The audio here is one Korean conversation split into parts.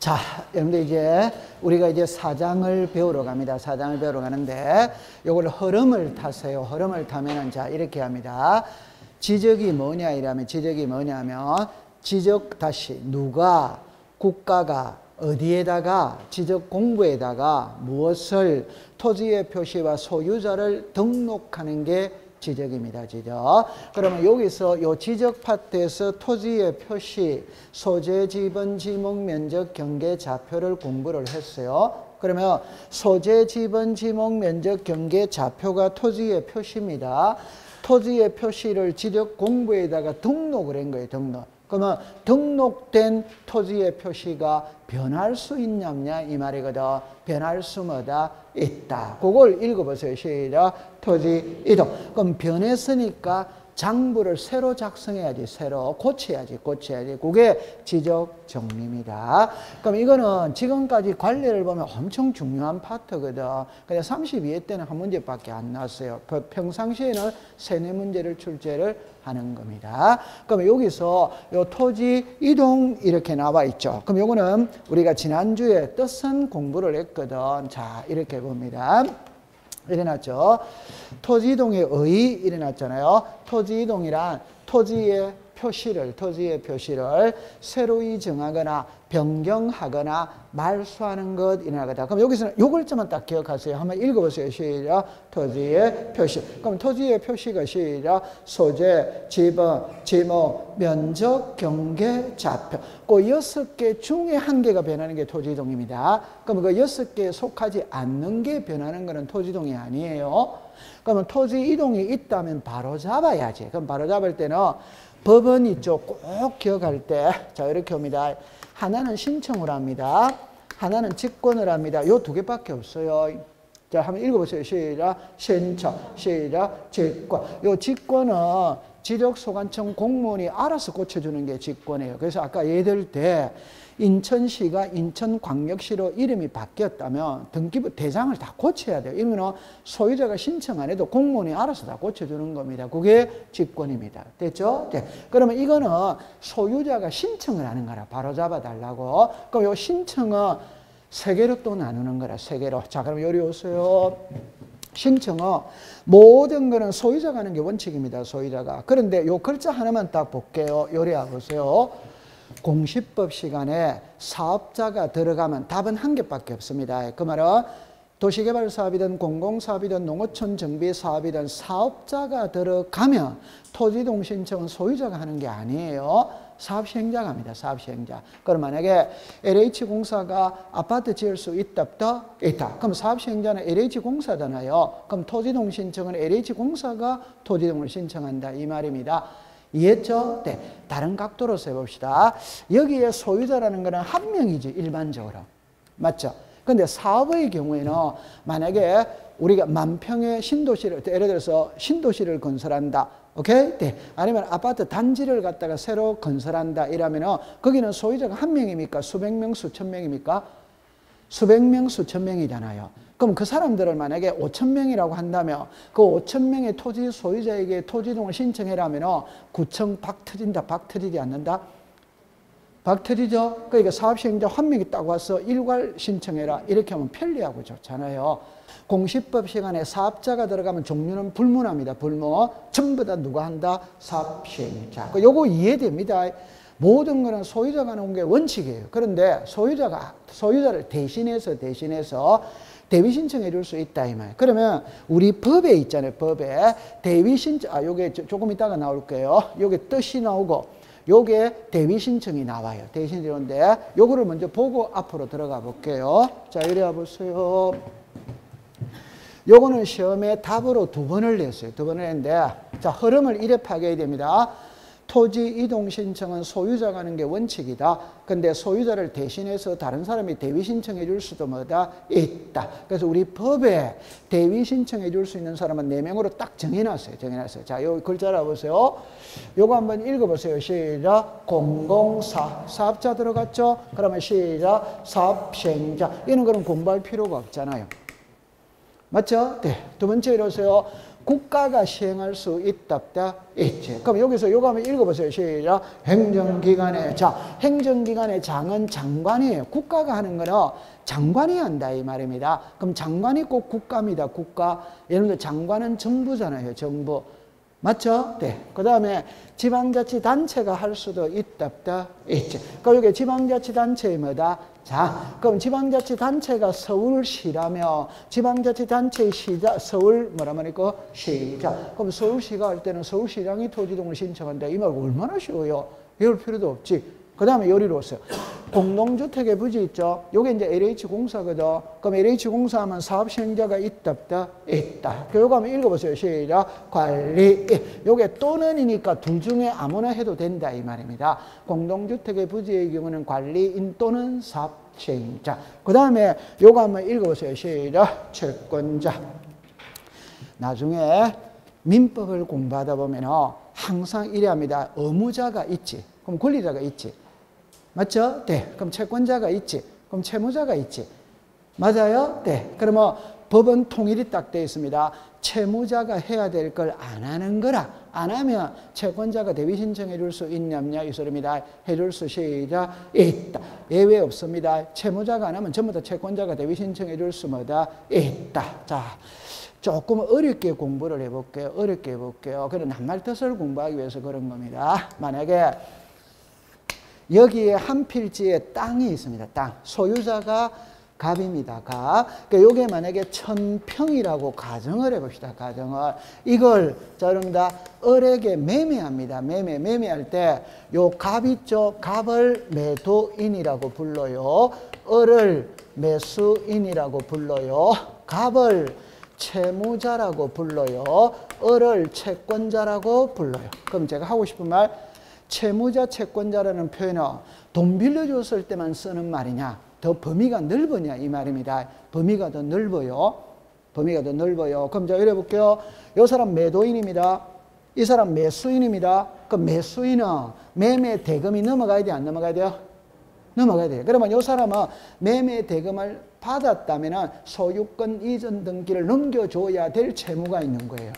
자, 여러분들 이제 우리가 이제 사장을 배우러 갑니다. 사장을 배우러 가는데 요걸 흐름을 타세요. 흐름을 타면은 자, 이렇게 합니다. 지적이 뭐냐 이러면 지적이 뭐냐면 지적 다시 누가 국가가 어디에다가 지적 공부에다가 무엇을 토지의 표시와 소유자를 등록하는 게 지적입니다. 지적. 그러면 여기서 요 지적 파트에서 토지의 표시, 소재, 지번, 지목, 면적, 경계, 좌표를 공부를 했어요. 그러면 소재, 지번, 지목, 면적, 경계, 좌표가 토지의 표시입니다. 토지의 표시를 지적 공부에다가 등록을 한 거예요. 등록. 그러면 등록된 토지의 표시가 변할 수 있냐 없냐 이 말이거든. 변할 수마다 있다. 그걸 읽어보세요. 시작. 토지 이동. 그럼 변했으니까 장부를 새로 작성해야지. 새로 고쳐야지. 그게 지적 정리입니다. 그럼 이거는 지금까지 관례를 보면 엄청 중요한 파트거든. 근데 32회 때는 한 문제밖에 안 나왔어요. 평상시에는 3-4문제를 출제를 하는 겁니다. 그럼 여기서 요 토지 이동 이렇게 나와 있죠. 그럼 요거는 우리가 지난주에 뜻은 공부를 했거든. 자, 이렇게 봅니다. 일어났죠. 토지이동의 의 일어났잖아요. 토지이동이란 토지의 표시를 새로이 정하거나 변경하거나 말소하는 것 일어나거든. 그럼 여기서는 요글자만 딱 기억하세요. 한번 읽어보세요. 시작. 토지의 표시. 그럼 토지의 표시가 시작. 소재, 지번, 지목, 면적, 경계, 좌표. 그 6개 중에 1개가 변하는 게 토지이동입니다. 그럼 그 6개에 속하지 않는 게 변하는 거는 토지이동이 아니에요. 그러면 토지이동이 있다면 바로 잡아야지. 그럼 바로 잡을 때는 법원 있죠. 꼭 기억할 때. 자, 이렇게 옵니다. 하나는 신청을 합니다. 하나는 직권을 합니다. 요 2개밖에 없어요. 자, 한번 읽어보세요. 시작. 신청, 시작. 직권. 요 직권은 지적소관청 공무원이 알아서 고쳐주는 게 직권이에요. 그래서 아까 예들 때 인천시가 인천광역시로 이름이 바뀌었다면 등기부 대장을 다 고쳐야 돼요. 이러면 소유자가 신청 안 해도 공무원이 알아서 다 고쳐주는 겁니다. 그게 직권입니다. 됐죠? 네. 그러면 이거는 소유자가 신청을 하는 거라. 바로 잡아달라고. 그럼 요 신청은 3개로 또 나누는 거라. 3개로. 자, 그럼 요리 오세요. 신청은 모든 거는 소유자가 하는 게 원칙입니다. 소유자가. 그런데 요 글자 하나만 딱 볼게요. 요리해 보세요. 공시법 시간에 사업자가 들어가면 답은 1개밖에 없습니다. 그 말은 도시개발사업이든 공공사업이든 농어촌 정비사업이든 사업자가 들어가면 토지이동 신청은 소유자가 하는 게 아니에요. 사업시행자가 합니다. 사업시행자. 그럼 만약에 LH공사가 아파트 지을 수 있다, 없다? 있다. 그럼 사업시행자는 LH공사잖아요. 그럼 토지이동 신청은 LH공사가 토지이동을 신청한다. 이 말입니다. 이해했죠? 네. 다른 각도로서 해봅시다. 여기에 소유자라는 거는 한 명이지, 일반적으로. 맞죠? 근데 사업의 경우에는 만약에 우리가 만평의 신도시를, 예를 들어서 신도시를 건설한다. 오케이? 네. 아니면 아파트 단지를 갖다가 새로 건설한다. 이러면은 거기는 소유자가 한 명입니까? 수백 명, 수천 명입니까? 수백 명, 수천 명이잖아요. 그럼 그 사람들을 만약에 5,000명이라고 한다면 그 5,000명의 토지 소유자에게 토지이동을 신청해라면 구청 박 터진다, 박 터지지 않는다? 박 터지죠? 그러니까 사업시행자 한 명이 딱 와서 일괄 신청해라. 이렇게 하면 편리하고 좋잖아요. 공시법 시간에 사업자가 들어가면 종류는 불문합니다. 불문. 전부 다 누가 한다? 사업시행자. 요거 이해됩니다. 모든 거는 소유자가 하는 게 원칙이에요. 그런데 소유자를 대신해서 대위 신청해 줄 수 있다 이 말. 그러면 우리 법에 있잖아요. 법에 대위 신청 요게 조금 이따가 나올게요. 요게 뜻이 나오고 요게 대위 신청이 나와요. 대위 신청인데 요거를 먼저 보고 앞으로 들어가 볼게요. 자, 이리 와 보세요. 요거는 시험에 답으로 2번을 냈어요. 2번을 냈는데 자, 흐름을 이래 파악해야 됩니다. 토지 이동 신청은 소유자가 하는 게 원칙이다. 근데 소유자를 대신해서 다른 사람이 대위 신청해 줄 수도 뭐다? 있다. 그래서 우리 법에 대위 신청해 줄 수 있는 사람은 4명으로 딱 정해놨어요. 자, 요 글자라 보세요. 요거 한번 읽어보세요. 시작. 공공사. 사업자 들어갔죠? 그러면 시작. 사업시행자. 이런 거는 공부할 필요가 없잖아요. 맞죠? 네. 2번째 이러세요. 국가가 시행할 수 있다 있지. 그럼 여기서 요거 한번 읽어보세요. 시작. 행정기관의 장. 행정기관의 장은 장관이에요. 국가가 하는 거는 장관이 한다 이 말입니다. 그럼 장관이 꼭 국가입니다. 국가. 예를 들어 장관은 정부잖아요. 정부. 맞죠? 네. 그 다음에 지방자치단체가 할 수도 있다 있지. 그럼 여기 지방자치단체의 뭐다? 자, 그럼 지방자치단체가 서울시라며 지방자치단체의 시자 서울 뭐라 말이고 시자. 그럼 서울시가 할 때는 서울시장이 토지동을 신청한다. 이 말 얼마나 쉬워요. 외울 필요도 없지. 그 다음에 요리로서요. 공동주택의 부지 있죠. 요게 이제 LH공사거든. 그럼 LH공사하면 사업시행자가 있다. 요거 한번 읽어보세요. 시작. 관리. 요게 또는이니까 둘 중에 아무나 해도 된다 이 말입니다. 공동주택의 부지의 경우는 관리인 또는 사업시행자. 그 다음에 요거 한번 읽어보세요. 시작. 채권자. 나중에 민법을 공부하다 보면 항상 이래합니다. 의무자가 있지. 그럼 권리자가 있지. 맞죠? 네. 그럼 채권자가 있지. 그럼 채무자가 있지. 맞아요? 네. 그러면 법은 통일이 딱 되어 있습니다. 채무자가 해야 될 걸 안 하는 거라. 안 하면 채권자가 대위 신청해 줄 수 있냐 없냐 이 소리입니다. 해줄 수 있다. 예외 없습니다. 채무자가 안 하면 전부 다 채권자가 대위 신청해 줄 수 뭐다? 있다. 자, 조금 어렵게 공부를 해볼게요. 어렵게 해볼게요. 그런 낱말 뜻을 공부하기 위해서 그런 겁니다. 만약에 여기에 한 필지에 땅이 있습니다. 땅. 소유자가 갑입니다. 갑. 그러니까 요게 만약에 1000평이라고 가정을 해봅시다. 가정을. 이걸, 자, 여러분들, 을에게 매매합니다. 매매할 때, 요 갑 있죠? 갑을 매도인이라고 불러요. 을을 매수인이라고 불러요. 갑을 채무자라고 불러요. 을을 채권자라고 불러요. 그럼 제가 하고 싶은 말, 채무자, 채권자라는 표현은 돈 빌려줬을 때만 쓰는 말이냐, 더 범위가 넓으냐 이 말입니다. 범위가 더 넓어요. 범위가 더 넓어요. 그럼 제가 이래볼게요. 이 사람 매도인입니다. 이 사람 매수인입니다. 그럼 매수인은 매매 대금이 넘어가야 돼요? 안 넘어가야 돼요? 넘어가야 돼요. 그러면 이 사람은 매매 대금을 받았다면 소유권 이전 등기를 넘겨줘야 될 채무가 있는 거예요.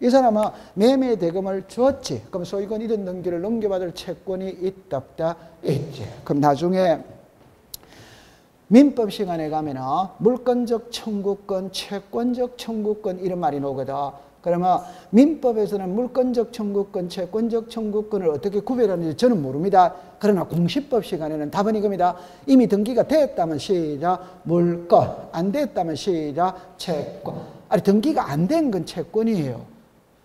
이 사람은 매매 대금을 줬지. 그럼 소유권 이전 등기를 넘겨받을 채권이 있다 있지. 그럼 나중에 민법 시간에 가면은 물권적 청구권, 채권적 청구권 이런 말이 나오거든. 그러면 민법에서는 물권적 청구권, 채권적 청구권을 어떻게 구별하는지 저는 모릅니다. 그러나 공시법 시간에는 답은 이겁니다. 이미 등기가 됐다면 시작 물권, 안 됐다면 시작 채권. 아니 등기가 안 된 건 채권이에요.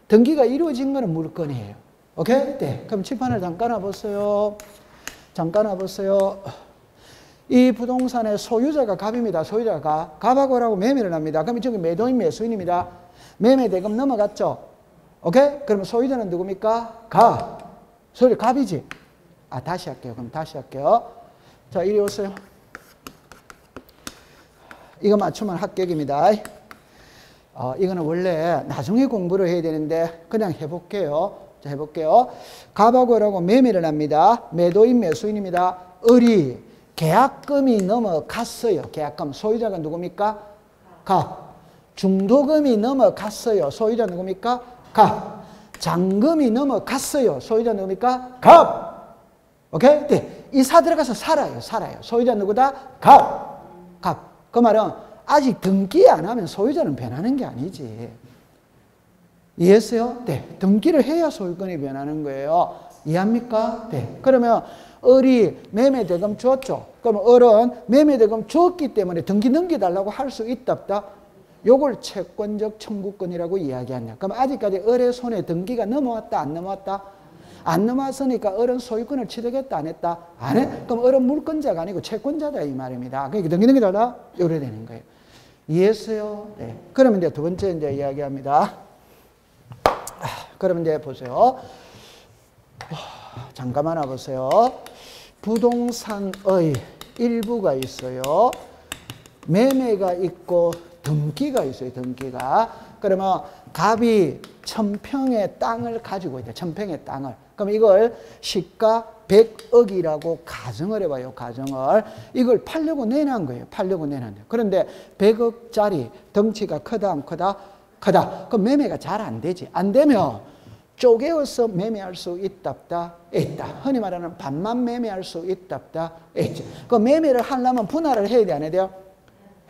등기가 이루어진 거는 물권이에요. 오케이? 네. 그럼 칠판을 잠깐 와보세요. 잠깐 와보세요. 이 부동산의 소유자가 갑입니다. 소유자가 갑하고라고 매매를 합니다. 그럼 저기 매도인 매수인입니다. 매매 대금 넘어갔죠? 오케이? 그러면 소유자는 누굽니까? 갑. 소유자 갑이지? 아, 다시 할게요. 그럼 다시 할게요. 자, 이리 오세요. 이거 맞추면 합격입니다. 이거는 원래 나중에 공부를 해야 되는데 그냥 해볼게요. 자, 해볼게요. 갑하고라고 매매를 합니다. 매도인 매수인입니다. 을이 계약금이 넘어갔어요. 계약금. 소유자가 누굽니까? 갑. 중도금이 넘어갔어요. 소유자 누굽니까? 갑. 잔금이 넘어갔어요. 소유자 누굽니까? 갑. 오케이? 네. 이사 들어가서 살아요. 소유자 누구다? 갑. 갑. 그 말은 아직 등기 안 하면 소유자는 변하는 게 아니지. 이해했어요? 네. 등기를 해야 소유권이 변하는 거예요. 이해합니까? 네. 그러면 을이 매매대금 줬죠. 그럼 을은 매매대금 줬기 때문에 등기 넘겨달라고 할 수 있다 없다? 요걸 채권적 청구권이라고 이야기하냐. 그럼 아직까지 을의 손에 등기가 넘어왔다 안 넘어왔다? 안 넘어왔으니까 을은 소유권을 취득했다 안 했다? 안 해? 그럼 을은 물권자가 아니고 채권자다 이 말입니다. 그러니까 등기 넘겨달라? 요래 되는 거예요. 이해했어요? 네. 그러면 이제 두 번째 이제 이야기합니다. 그러면 이제 보세요. 잠깐만 와보세요. 부동산의 일부가 있어요. 매매가 있고 등기가 있어요. 등기가. 그러면 갑이 1000평의 땅을 가지고 있다. 1000평의 땅을. 그럼 이걸 시가 100억이라고 가정을 해봐요. 가정을. 이걸 팔려고 내놓은 거예요. 팔려고 내놓은 거예요. 그런데 100억짜리 덩치가 크다 안 크다? 크다. 그럼 매매가 잘 안 되지. 안 되면 쪼개어서 매매할 수 있답다, 있다. 흔히 말하는 반만 매매할 수 있답다, 있지. 그 매매를 하려면 분할을 해야 돼, 안 해야 돼요?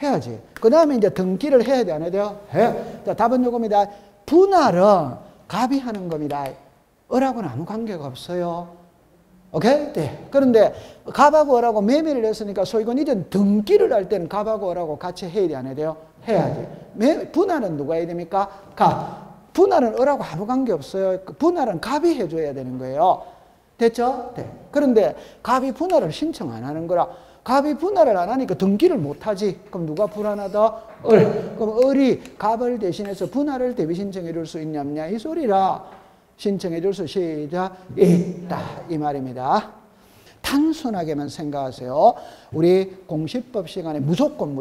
해야지. 그 다음에 이제 등기를 해야 돼, 안 해야 돼요? 해. 자, 답은 요겁니다. 분할은 갑이 하는 겁니다. 을하고는 아무 관계가 없어요. 오케이? 네. 그런데 갑하고 을하고 매매를 했으니까 소유권 이전 등기를 할 때는 갑하고 을하고 같이 해야 돼, 안 해야 돼요? 해야지. 분할은 누가 해야 됩니까? 갑. 분할은 을하고 아무 관계 없어요. 분할은 갑이 해줘야 되는 거예요. 됐죠? 네. 그런데 갑이 분할을 신청 안 하는 거라. 갑이 분할을 안 하니까 등기를 못 하지. 그럼 누가 불안하다? 을. 그럼 을이 갑을 대신해서 분할을 대비 신청해 줄 수 있냐 없냐 이 소리라. 신청해 줄 수 시작 있다 이 말입니다. 단순하게만 생각하세요. 우리 공시법 시간에 무조건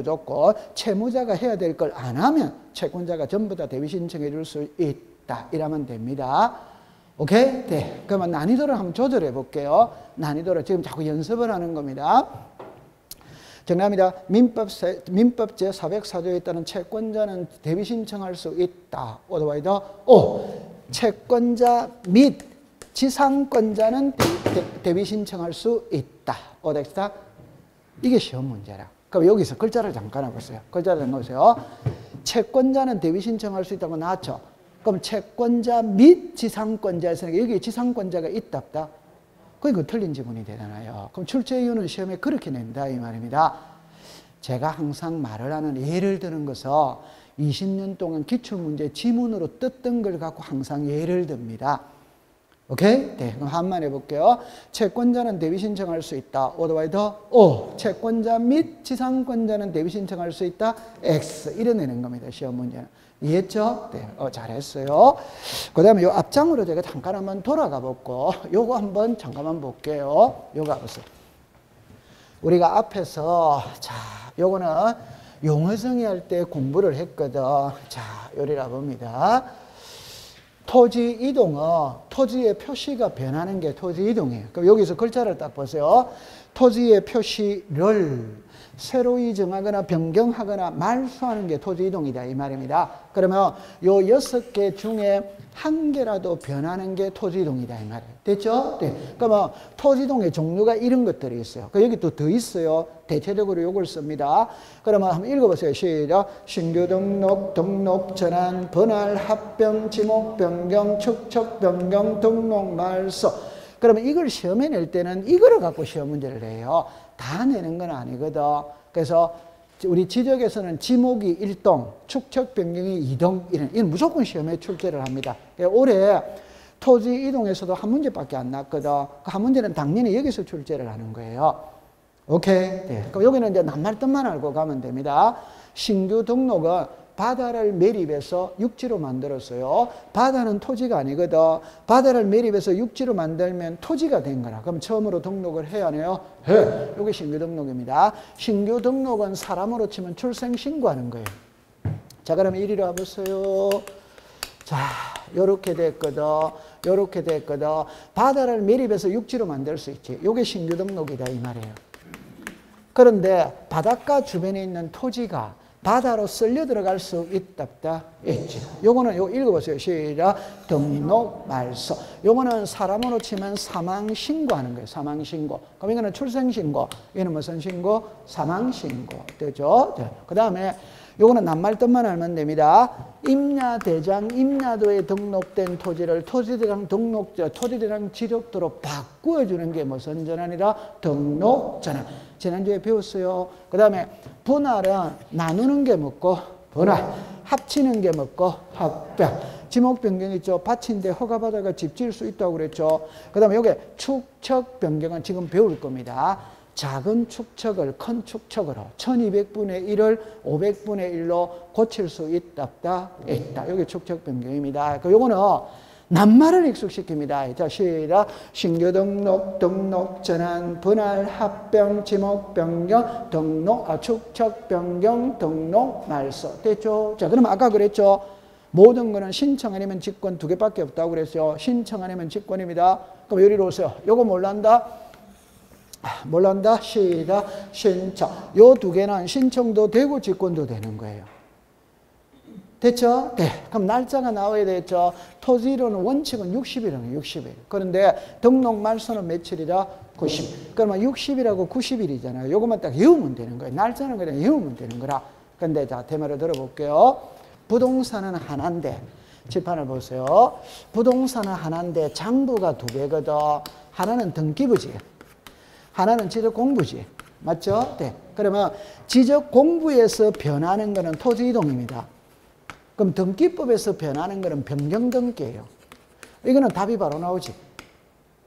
채무자가 해야 될 걸 안 하면 채권자가 전부 다 대비 신청해 줄 수 있다 이러면 됩니다. 오케이? 네. 그러면 난이도를 한번 조절해 볼게요. 난이도를 지금 자꾸 연습을 하는 겁니다. 정답입니다. 민법 제404조에 따른 채권자는 대비 신청할 수 있다. 어드바이더 O. 채권자 및 지상권자는 대비 신청할 수 있다. 어덱스타? 이게 시험 문제라. 그럼 여기서 글자를 잠깐 해보세요. 글자를 넣으세요. 채권자는 대비 신청할 수 있다고 나왔죠. 그럼 채권자 및 지상권자 했으니까 여기 지상권자가 있답다. 그러니까 틀린 지문이 되잖아요. 그럼 출제 이유는 시험에 그렇게 낸다 이 말입니다. 제가 항상 말을 하는 예를 드는 것은 20년 동안 기출문제 지문으로 떴던 걸 갖고 항상 예를 듭니다. 오케이? 네, 그럼 한번 해볼게요. 채권자는 대비 신청할 수 있다. 어드바이더 O. 채권자 및 지상권자는 대비 신청할 수 있다. X. 이래내는 겁니다. 시험 문제는. 이해했죠? 네, 잘했어요. 그 다음에 요 앞장으로 제가 잠깐 한번 돌아가 볼고, 요거 한번 잠깐만 볼게요. 요거 보세요. 우리가 앞에서, 자, 요거는 용어 정의할 때 공부를 했거든. 자, 요리라 봅니다. 토지 이동은 토지의 표시가 변하는 게 토지 이동이에요. 그럼 여기서 글자를 딱 보세요. 토지의 표시를 새로이 정하거나 변경하거나 말소하는 게 토지 이동이다 이 말입니다. 그러면 요 6개 중에 한 개라도 변하는 게 토지 이동이다 이 말이에요. 됐죠? 네. 그러면 토지 이동의 종류가 이런 것들이 있어요. 여기 또 더 있어요. 대체적으로 요걸 씁니다. 그러면 한번 읽어보세요. 시작. 신규 등록, 등록 전환, 분할, 합병, 지목 변경, 축척 변경, 등록 말소. 그러면 이걸 시험에 낼 때는 이거를 갖고 시험 문제를 내요. 다 내는 건 아니거든. 그래서 우리 지적에서는 지목이 1동, 축척 변경이 2동, 이런 무조건 시험에 출제를 합니다. 올해 토지 이동에서도 한 문제밖에 안 났거든. 그 한 문제는 당연히 여기서 출제를 하는 거예요. 오케이? 네. 그럼 여기는 이제 낱말 뜻만 알고 가면 됩니다. 신규 등록은 바다를 매립해서 육지로 만들었어요. 바다는 토지가 아니거든. 바다를 매립해서 육지로 만들면 토지가 된 거라. 그럼 처음으로 등록을 해야 하네요. 해. 이게 신규 등록입니다. 신규 등록은 사람으로 치면 출생 신고하는 거예요. 자, 그럼 이리로 와보세요. 자, 요렇게 됐거든. 요렇게 됐거든. 바다를 매립해서 육지로 만들 수 있지. 이게 신규 등록이다 이 말이에요. 그런데 바닷가 주변에 있는 토지가 바다로 쓸려 들어갈 수 있답다. 있지. 요거는 요 읽어보세요. 시작. 등록 말소. 요거는 사람으로 치면 사망 신고하는 거예요. 사망 신고. 그럼 이거는 출생 신고. 이거는 무슨 신고? 사망 신고. 되죠? 네. 그 다음에 요거는 낱말 뜻만 알면 됩니다. 임야대장, 임야도에 등록된 토지를 토지대장 등록자, 토지대장 지적도로 바꾸어주는 게 무슨 전환이라? 등록 전환. 지난주에 배웠어요. 그 다음에 분할은 나누는 게 뭐고? 분할. 합치는 게 뭐고? 합병. 지목 변경 있죠. 밭인데 허가받아가 집 지을 수 있다고 그랬죠. 그 다음에 여기 축척 변경은 지금 배울 겁니다. 작은 축척을 큰 축척으로 1200분의 1을 500분의 1로 고칠 수 있다. 여기 축척 변경입니다. 요거는 낱말을 익숙시킵니다. 자, 시작. 신규 등록, 등록 전환, 분할, 합병, 지목 변경, 등록, 축척 변경, 등록 말소. 됐죠? 자, 그럼 아까 그랬죠? 모든 거는 신청 아니면 직권 두 개밖에 없다고 그랬어요. 신청 아니면 직권입니다. 그럼 여기로 오세요. 요거 몰란다? 몰란다? 시작. 신청. 요 두 개는 신청도 되고 직권도 되는 거예요. 됐죠? 네. 그럼 날짜가 나와야 되겠죠? 토지이론은 원칙은 60일이에요. 60일. 그런데 등록 말소는 며칠이라? 90일. 그러면 60일하고 90일이잖아요. 요것만 딱 외우면 되는 거예요. 날짜는 그냥 외우면 되는 거라. 근데 자, 대화를 들어볼게요. 부동산은 하나인데, 칠판을 보세요. 부동산은 하나인데 장부가 두 개거든. 하나는 등기부지. 하나는 지적공부지. 맞죠? 네. 그러면 지적공부에서 변하는 거는 토지이동입니다. 그럼 등기법에서 변하는 거는 변경등기예요. 이거는 답이 바로 나오지.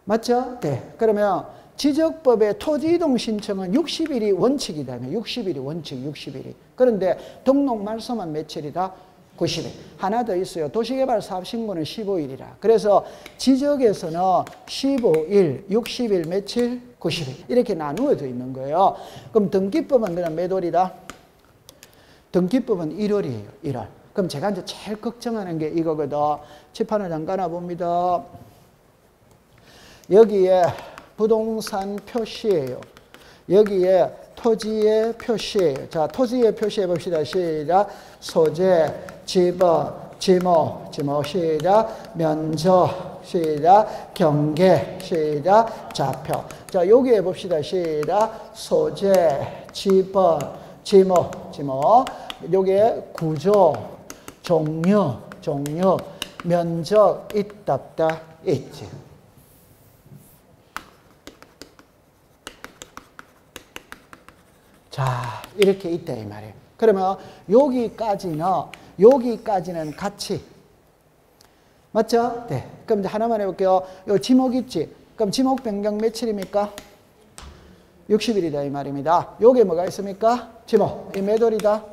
맞죠? 네. 그러면 지적법의 토지이동 신청은 60일이 원칙이다면 60일이 원칙, 60일이. 그런데 등록 말소만 며칠이다? 90일. 하나 더 있어요. 도시개발사업신고는 15일이라. 그래서 지적에서는 15일, 60일, 며칠? 90일. 이렇게 나누어져 있는 거예요. 그럼 등기법은 그냥 몇 월이다? 등기법은 1월이에요. 1월. 그럼 제가 이제 제일 걱정하는 게 이거거든. 칠판을 잠깐 봅니다. 여기에 부동산 표시예요. 여기에 토지의 표시예요. 자, 토지의 표시해 봅시다. 시작. 소재, 지번, 지목, 시작. 면적, 시작. 경계, 시작. 좌표. 자, 여기 해봅시다. 시작. 소재, 지번, 지목. 여기에 구조, 종류, 면적, 있다, 없다, 있지. 자, 이렇게 있다 이 말이에요. 그러면 여기까지는 같이. 맞죠? 네. 그럼 이제 하나만 해볼게요. 요 지목 있지? 그럼 지목 변경 며칠입니까? 60일이다 이 말입니다. 요게 뭐가 있습니까? 지목. 이 몇 월이다?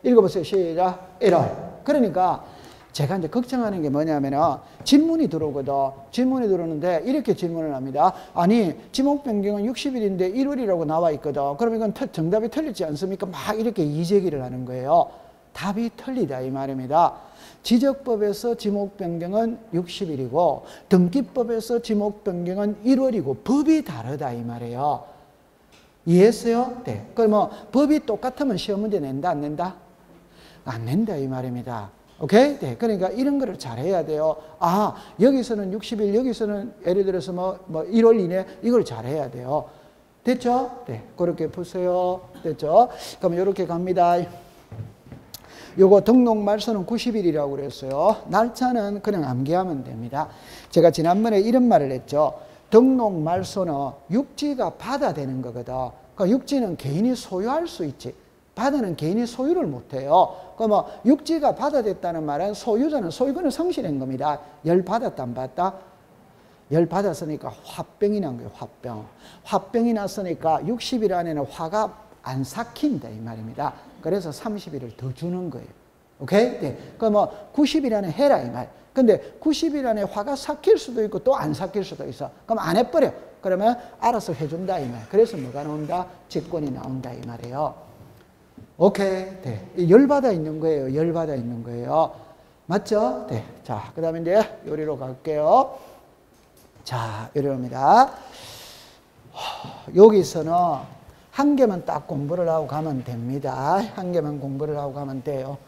읽어보세요. 시작. 1월. 그러니까 제가 이제 걱정하는 게 뭐냐면은 질문이 들어오거든. 질문이 들어오는데 이렇게 질문을 합니다. 아니, 지목 변경은 60일인데 1월이라고 나와 있거든. 그럼 이건 정답이 틀리지 않습니까? 막 이렇게 이제기를 하는 거예요. 답이 틀리다 이 말입니다. 지적법에서 지목 변경은 60일이고 등기법에서 지목 변경은 1월이고 법이 다르다 이 말이에요. 이해했어요? 네. 그러면 법이 똑같으면 시험 문제 낸다 안 낸다? 안 낸다 이 말입니다. 오케이? 네. 그러니까 이런 거를 잘 해야 돼요. 아, 여기서는 60일, 여기서는 예를 들어서 뭐 1월 이내 이걸 잘 해야 돼요. 됐죠? 네. 그렇게 보세요. 됐죠? 그럼 이렇게 갑니다. 요거 등록 말소는 90일이라고 그랬어요. 날짜는 그냥 암기하면 됩니다. 제가 지난번에 이런 말을 했죠. 등록 말소는 육지가 받아되는 거거든. 그러니까 육지는 개인이 소유할 수 있지. 바다는 개인이 소유를 못해요. 그러면 육지가 받아됐다는 말은 소유자는 소유권을 성실한 겁니다. 열 받았다 안 받았다? 열 받았으니까 화병이 난 거예요. 화병이 났으니까 60일 안에는 화가 안 삭힌다 이 말입니다. 그래서 30일을 더 주는 거예요. 오케이? 네. 그러면 90일 안에 해라 이 말. 근데 90일 안에 화가 삭힐 수도 있고 또 안 삭힐 수도 있어. 그럼 안 해버려. 그러면 알아서 해준다 이 말. 그래서 뭐가 나온다? 직권이 나온다 이 말이에요. 오케이. 네. 열받아 있는 거예요. 열받아 있는 거예요. 맞죠? 네. 자, 그 다음에 이제 요리로 갈게요. 자, 요리입니다. 여기서는 한 개만 딱 공부를 하고 가면 됩니다. 한 개만 공부를 하고 가면 돼요.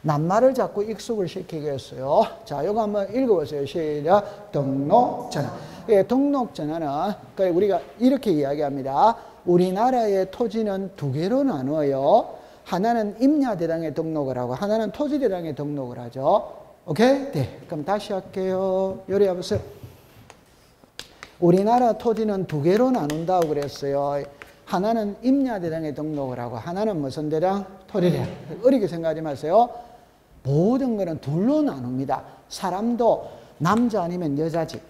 낱말을 자꾸 익숙을 시키겠어요. 자, 요거 한번 읽어보세요. 시작. 등록전환. 예, 등록전환은 그러니까 우리가 이렇게 이야기합니다. 우리나라의 토지는 두 개로 나누어요. 하나는 임야대장에 등록을 하고 하나는 토지대장에 등록을 하죠. 오케이? 네. 그럼 다시 할게요. 요리 해보세요. 우리나라 토지는 두 개로 나눈다고 그랬어요. 하나는 임야대장에 등록을 하고 하나는 무슨 대장? 토지대장. 어렵게 생각하지 마세요. 모든 거는 둘로 나눕니다. 사람도 남자 아니면 여자지.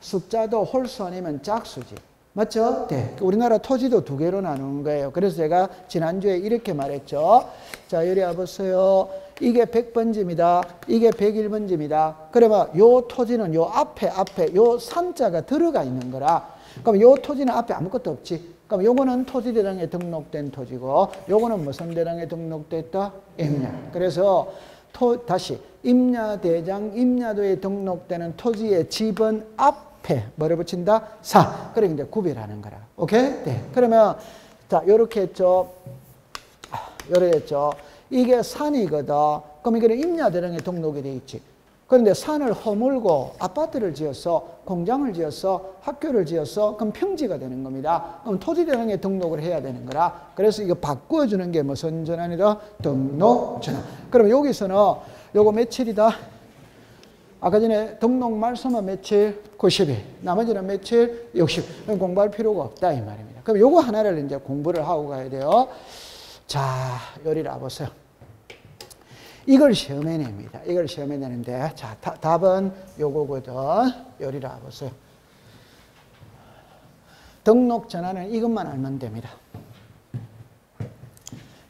숫자도 홀수 아니면 짝수지. 맞죠? 네. 우리나라 토지도 두 개로 나누는 거예요. 그래서 제가 지난주에 이렇게 말했죠. 자, 여기 와보세요. 이게 100번지입니다. 이게 101번지입니다. 그러면 요 토지는 요 앞에 요 산자가 들어가 있는 거라. 그럼 요 토지는 앞에 아무것도 없지. 그럼 요거는 토지대장에 등록된 토지고 요거는 무슨 대장에 등록됐다? 임야. 그래서 다시 임야대장, 임야도에 등록되는 토지의 지번 앞에 뭐를 붙인다? 사. 그래 이제 구별하는 거라. 오케이? 네. 그러면 자, 요렇게 했죠. 요렇게 했죠. 이게 산이거든. 그럼 이거는 임야대량에 등록이 돼 있지. 그런데 산을 허물고 아파트를 지었어, 공장을 지었어, 학교를 지었어, 그럼 평지가 되는 겁니다. 그럼 토지대량에 등록을 해야 되는 거라. 그래서 이거 바꿔주는 게 무슨 전환이다? 등록 전환. 그럼 여기서는 요거 며칠이다? 아까 전에 등록 말소만 며칠? 90일. 나머지는 며칠? 60. 그럼 공부할 필요가 없다 이 말입니다. 그럼 요거 하나를 이제 공부를 하고 가야 돼요. 자, 요리를 와보세요. 이걸 시험에 냅니다. 이걸 시험에 내는데, 자, 답은 요거거든. 요리를 와보세요. 등록 전환은 이것만 알면 됩니다.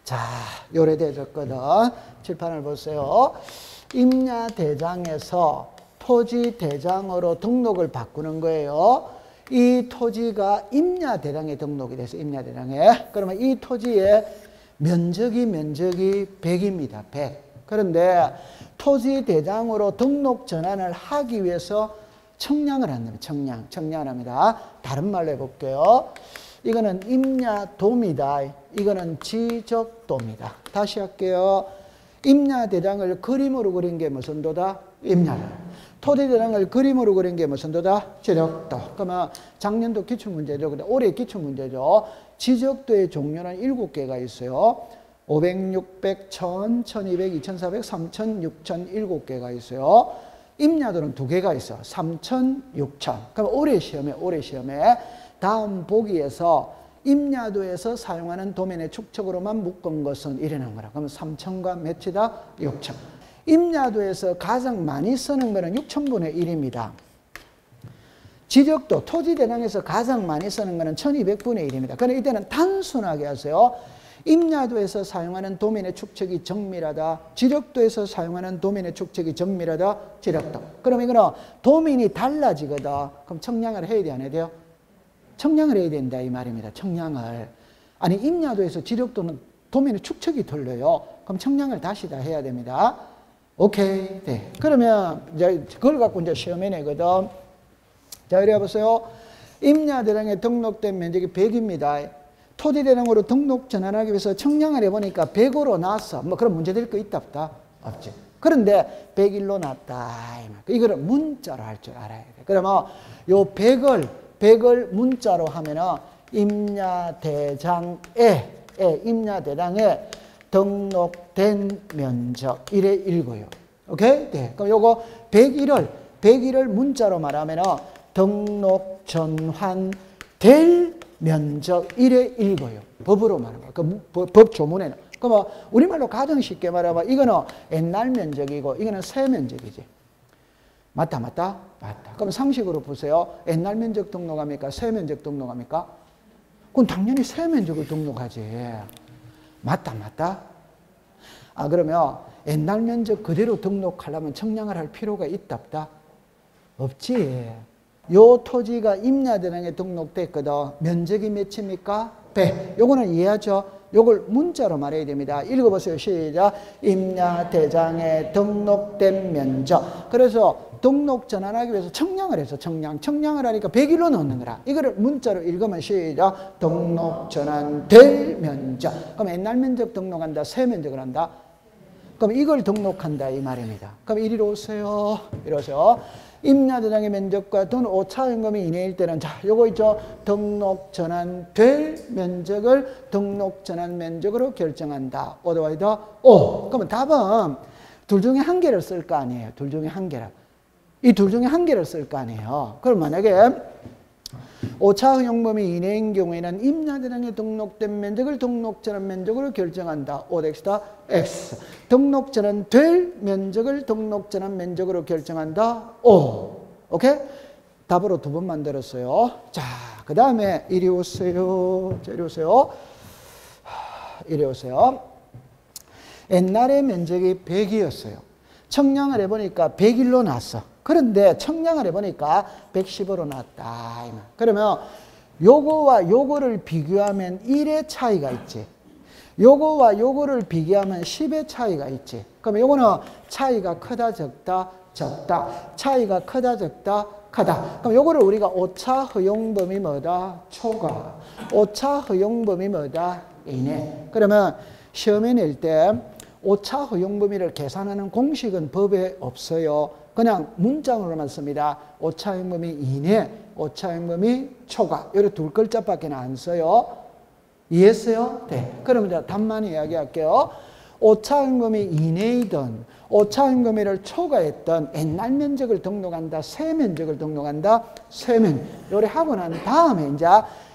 자, 요래되졌거든. 칠판을 보세요. 임야대장에서 토지대장으로 등록을 바꾸는 거예요. 이 토지가 임야대장에 등록이 돼서 임야대장에. 그러면 이 토지의 면적이 100입니다. 100. 그런데 토지대장으로 등록 전환을 하기 위해서 청량을 한답니다. 청량을 합니다. 다른 말로 해볼게요. 이거는 임야도입니다. 이거는 지적도입니다. 다시 할게요. 임야대장을 그림으로 그린 게 무슨 도다? 임야도. 토지대장을 그림으로 그린 게 무슨 도다? 지적도. 그러면 작년도 기출문제죠. 근데 올해 기출문제죠. 지적도의 종류는 7개가 있어요. 500, 600, 1000, 1200, 2400, 3000, 6000, 7개가 있어요. 임야도는 2개가 있어. 3000, 6000. 그럼 올해 시험에 다음 보기에서 임야도에서 사용하는 도면의 축척으로만 묶은 것은 이래는 거라. 그러면 3000과 몇이다? 6000. 임야도에서 가장 많이 쓰는 거는 6000분의 1입니다. 지적도, 토지대장에서 가장 많이 쓰는 거는 1200분의 1입니다. 그런데 이때는 단순하게 하세요. 임야도에서 사용하는 도면의 축척이 정밀하다. 지적도에서 사용하는 도면의 축척이 정밀하다. 지적도. 그럼 이거는 도면이 달라지거든. 그럼 청량을 해야 돼, 안 해야 돼요? 청량을 해야 된다 이 말입니다. 청량을. 아니 임야도에서 지적도는 도면의 축척이 틀려요. 그럼 청량을 다시 다 해야 됩니다. 오케이. 네. 그러면 이제 그걸 갖고 이제 시험에 내거든. 자, 이래 보세요. 임야대장에 등록된 면적이 100입니다. 토지대장으로 등록 전환하기 위해서 청량을 해보니까 100으로 났어. 뭐 그런 문제 될 거 있다 없다? 없지. 그런데 101로 났다. 이거를 문자로 할 줄 알아야 돼. 그러면 요 100을 문자로 하면은 임야대장에 등록된 면적 이래 읽어요. 오케이? 네. 그럼 요거 101을 문자로 말하면은 등록 전환될 면적 이래 읽어요. 법으로 말하면. 법 조문에는. 그러면 우리말로 가장 쉽게 말하면 이거는 옛날 면적이고 이거는 새 면적이지. 맞다. 그럼 상식으로 보세요. 옛날 면적 등록합니까? 새 면적 등록합니까? 그럼 당연히 새 면적을 등록하지. 맞다. 아, 그러면 옛날 면적 그대로 등록하려면 청량을 할 필요가 있다 없다? 없지. 요 토지가 임야대장에 등록됐거든. 면적이 몇입니까? 100. 요거는 이해하죠? 요걸 문자로 말해야 됩니다. 읽어보세요. 시작. 임야대장에 등록된 면적. 그래서 등록 전환하기 위해서 청량을 해서 청량을 하니까 101로 넣는 거라. 이거를 문자로 읽으면 시작. 등록 전환될 면적. 그럼 옛날 면적 등록한다. 새 면적을 한다. 그럼 이걸 등록한다 이 말입니다. 그럼 이리로 오세요. 이러세요. 임야대장의 면적과 또는 오차연금이 이내일 때는 자, 요거 있죠. 등록 전환될 면적을 등록 전환 면적으로 결정한다. 오더와이더 오. 그러면 답은 둘 중에 한 개를 쓸 거 아니에요. 둘 중에 한 개를. 이 둘 중에 한 개를 쓸 거 아니에요. 그럼 만약에 오차허용범위 이내인 경우에는 임야대장에 등록된 면적을 등록전환 면적으로 결정한다. OX다. X. 등록전환 될 면적을 등록전환 면적으로 결정한다. O. 오케이? 답으로 2번 만들었어요. 자, 그 다음에 이리 오세요. 자, 이리 오세요. 이리 오세요. 옛날에 면적이 100이었어요. 청량을 해보니까 101로 났어. 그런데 청량을 해보니까 110으로 났다. 그러면 요거와 요거를 비교하면 1의 차이가 있지. 요거와 요거를 비교하면 10의 차이가 있지. 그러면 요거는 차이가 크다 적다 적다. 차이가 크다 적다 크다. 그럼 요거를 우리가 오차 허용범위 뭐다? 초과. 오차 허용범위 뭐다? 이내. 그러면 시험에 낼 때 오차 허용 범위를 계산하는 공식은 법에 없어요. 그냥 문장으로만 씁니다. 오차 허용 범위 이내, 오차 허용 범위 초과. 이렇게 두 글자밖에 안 써요. 이해했어요? 네. 그럼 이제 답만 이야기할게요. 오차 허용 범위 이내이든 오차 허용 범위를 초과했던 옛날 면적을 등록한다, 새 면적을 등록한다, 새 면적. 요래 하고 난 다음에 이제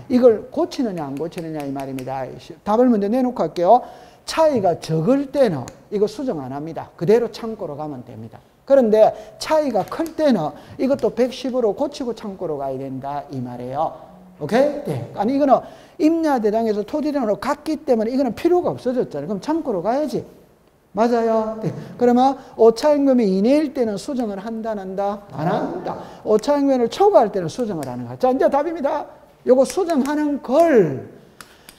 이걸 고치느냐 안 고치느냐 이 말입니다. 답을 먼저 내놓고 할게요. 차이가 적을 때는 이거 수정 안 합니다. 그대로 창고로 가면 됩니다. 그런데 차이가 클 때는 이것도 110으로 고치고 창고로 가야 된다 이 말이에요. 오케이? 네. 아니 이거는 임야대장에서 토지대장으로 갔기 때문에 이거는 필요가 없어졌잖아요. 그럼 창고로 가야지. 맞아요. 네. 그러면 오차임금이 이내일 때는 수정을 한다, 안 한다? 안 한다. 오차임금을 초과할 때는 수정을 하는 거야. 자, 이제 답입니다. 요거 수정하는 걸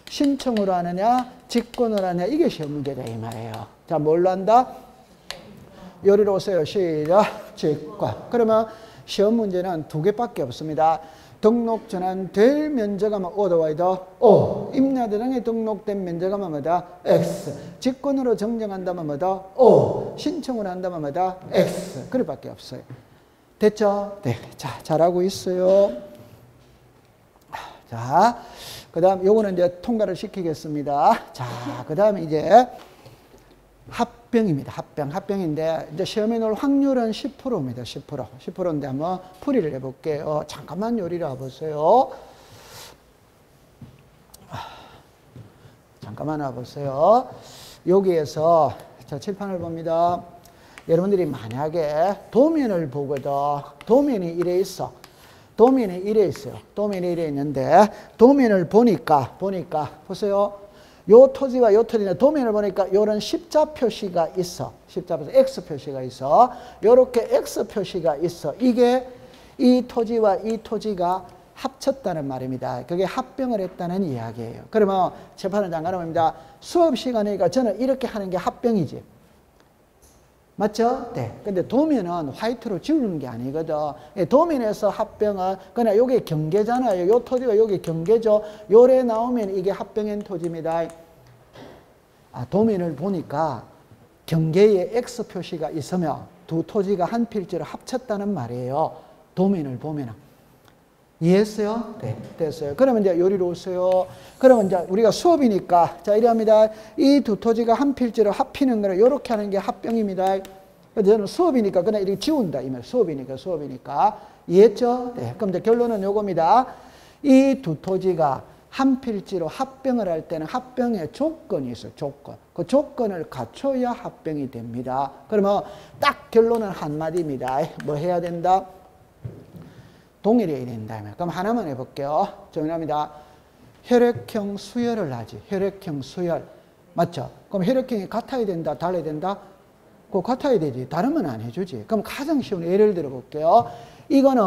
신청으로 하느냐, 직권으로 하느냐, 이게 시험 문제다, 이 말이에요. 자, 뭘로 한다? 요리로 오세요. 시작. 직권. 그러면 시험 문제는 두 개밖에 없습니다. 등록 전환될 면적하면 오더와이더 O. 임야대장에 등록된 면적하면 뭐다? X. 직권으로 정정한다면 뭐다? O. 신청을 한다면 뭐다? X. 그래 밖에 없어요. 됐죠? 네. 자, 잘하고 있어요. 자, 그 다음 요거는 이제 통과를 시키겠습니다. 자, 그 다음에 이제 합병입니다. 합병인데 이제 시험에 넣을 확률은 10%입니다. 10%인데 한번 풀이를 해볼게요. 잠깐만 요리를 와보세요. 잠깐만 와보세요. 여기에서 자, 칠판을 봅니다. 여러분들이 만약에 도면을 보거든. 도면이 이래 있어. 도면이 이래 있어요. 도면이 이래 있는데 도면을 보니까 보세요. 요 토지와 요 토지는 도면을 보니까 요런 십자 표시가 있어. 십자 표시, X 표시가 있어. 요렇게 X 표시가 있어. 이게 이 토지와 이 토지가 합쳤다는 말입니다. 그게 합병을 했다는 이야기예요. 그러면 재판을 잠가놓습니다. 수업 시간이니까 저는 이렇게 하는 게 합병이지. 맞죠? 네. 근데 도면은 화이트로 지우는 게 아니거든. 도면에서 합병은 그냥 요게 경계잖아요. 요 토지가 요게 경계죠. 요래 나오면 이게 합병한 토지입니다. 아, 도면을 보니까 경계에 X 표시가 있으면 두 토지가 한 필지로 합쳤다는 말이에요. 도면을 보면은. 이해했어요? 네. 됐어요. 그러면 이제 요리로 오세요. 그러면 이제 우리가 수업이니까, 자, 이래 합니다. 이 두 토지가 한 필지로 합히는 거를 요렇게 하는 게 합병입니다. 그래서 저는 수업이니까 그냥 이렇게 지운다. 이 말. 수업이니까. 이해했죠? 네. 그럼 이제 결론은 요겁니다. 이 두 토지가 한 필지로 합병을 할 때는 합병의 조건이 있어요. 조건. 그 조건을 갖춰야 합병이 됩니다. 그러면 딱 결론은 한마디입니다. 뭐 해야 된다? 동일해야 된다. 그럼 하나만 해볼게요. 정리합니다. 혈액형 수열을 하지. 혈액형 수열. 맞죠? 그럼 혈액형이 같아야 된다? 달라야 된다? 그거 같아야 되지. 다르면 안 해주지. 그럼 가장 쉬운 예를 들어볼게요. 이거는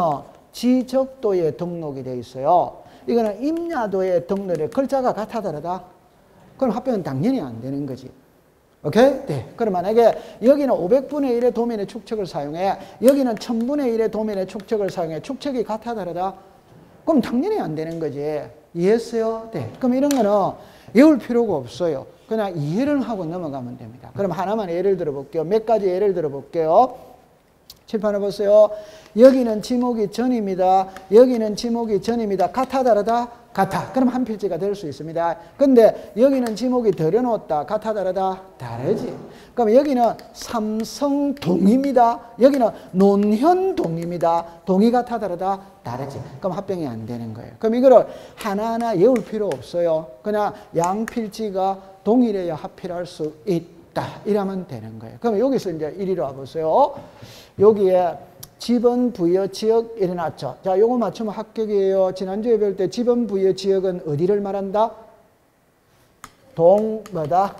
지적도에 등록이 되어 있어요. 이거는 임야도에 등록에 글자가 같아 다르다? 그럼 합병은 당연히 안 되는 거지. 오케이? 네. 그럼 만약에 여기는 500분의 1의 도면의 축척을 사용해. 여기는 1000분의 1의 도면의 축척을 사용해. 축척이 같아 다르다? 그럼 당연히 안 되는 거지. 이해했어요? 네. 그럼 이런 거는 외울 필요가 없어요. 그냥 이해를 하고 넘어가면 됩니다. 그럼 하나만 예를 들어볼게요. 몇 가지 예를 들어볼게요. 칠판을 보세요. 여기는 지목이 전입니다. 여기는 지목이 전입니다. 같아 다르다? 같아. 그럼 한 필지가 될 수 있습니다. 근데 여기는 지목이 덜어놓았다. 같아 다르다? 다르지. 그럼 여기는 삼성동입니다. 여기는 논현동입니다. 동이 같아 다르다? 다르지. 그럼 합병이 안 되는 거예요. 그럼 이거를 하나하나 외울 필요 없어요. 그냥 양 필지가 동일해야 합필할 수 있다. 이러면 되는 거예요. 그럼 여기서 이제 이리로 와보세요. 여기에 지번 부여 지역 일어났죠. 자, 요거 맞추면 합격이에요. 지난주에 배울 때 지번 부여 지역은 어디를 말한다? 뭐다?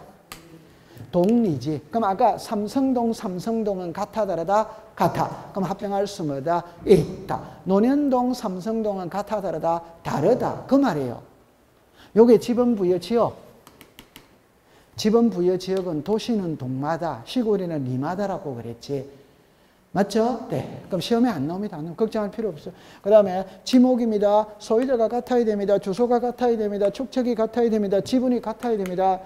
동리지. 그럼 아까 삼성동은 같아 다르다? 같아. 그럼 합병할 수 뭐다? 있다. 논현동, 삼성동은 같아 다르다? 다르다. 그 말이에요. 요게 지번 부여 지역. 지번 부여 지역은 도시는 동마다, 시골에는 리마다라고 그랬지. 맞죠? 네. 그럼 시험에 안 나옵니다. 걱정할 필요 없어요. 그 다음에 지목입니다. 소유자가 같아야 됩니다. 주소가 같아야 됩니다. 축척이 같아야 됩니다. 지분이 같아야 됩니다.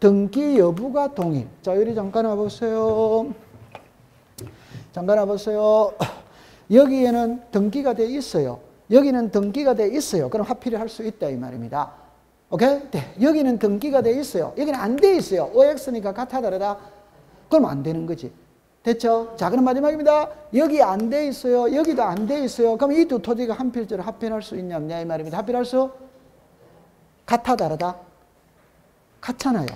등기 여부가 동일. 자, 여기 잠깐 와보세요. 잠깐 와보세요. 여기에는 등기가 돼 있어요. 여기는 등기가 돼 있어요. 그럼 합의를 할 수 있다 이 말입니다. 오케이? 네. 여기는 등기가 돼 있어요. 여기는 안 돼 있어요. OX니까 같아 다르다? 그럼 안 되는 거지. 됐죠? 자, 그럼 마지막입니다. 여기 안 돼 있어요. 여기도 안 돼 있어요. 그럼 이 두 토지가 한 필지를 합의할 수 있냐 없냐 이 말입니다. 합의할 수? 같아 다르다? 같잖아요.